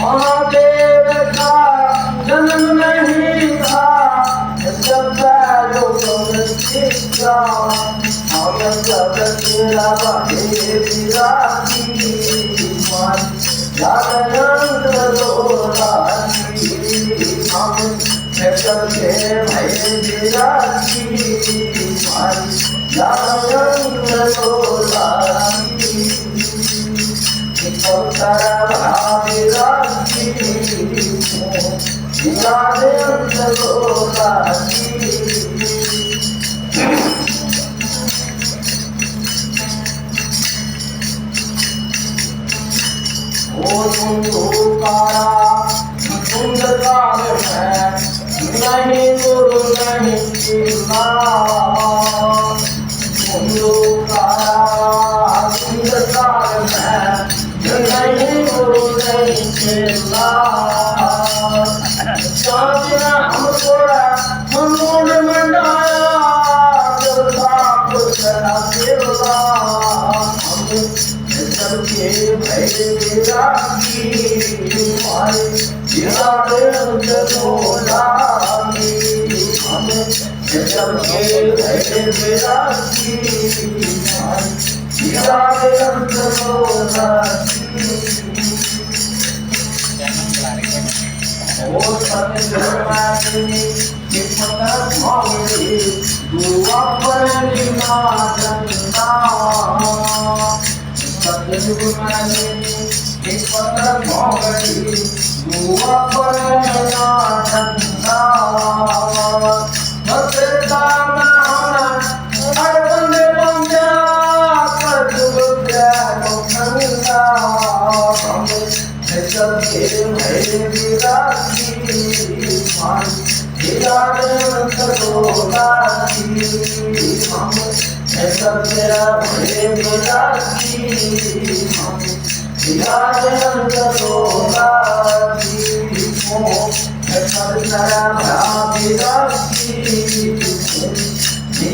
महादेव का जन्म नहीं था जब लोग हम जब तेरा बाहे विराती जागरण रोराती हम जब के भय विराती जागरण रोराती तारा भाविराती जागरण रोराती कारा सुंदरकाल है नहीं गुरु नहीं चिल्ला कारा सुंदरकाल है नहीं गुरु नहीं चिल्ला चांदना हमको मनोड मंडाया जब साप चला देवला सबके भय विरागी मारे जागरण रोरागी हमें सबके भय विरागी मारे जागरण रोरागी ओ सतगुरुमानी कितना भावे दुआ पर निमाजनता सतगुरुमानी कितना भावे दुआ पर निमाजनता भक्ता नाना हर बंदे बंदा सतगुरु गोखंदा सबके भय विरागी जागरण रोरागी हम सबके भय विरागी जागरण रोरागी सबके विरागी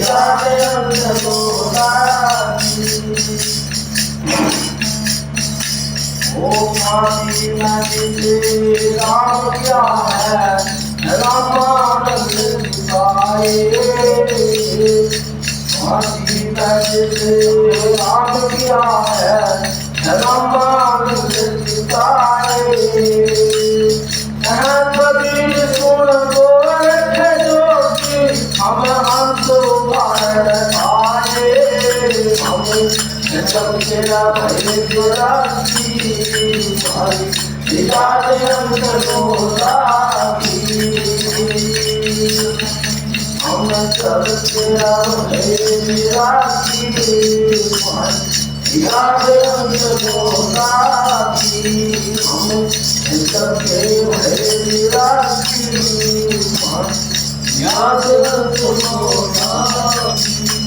जागरण रोरागी ओ काशी नदी से राम क्या है रामानंद गाए काशी नदी से राम क्या है रामानंद गाए कबीर सुन गोरख जोगी हम हंस पार आए हम सबके भय विरागी जागरण रोरागी हम सबके भय विरागी जागरण रोरागी हम सबके भय विरागी जागरण रोरागी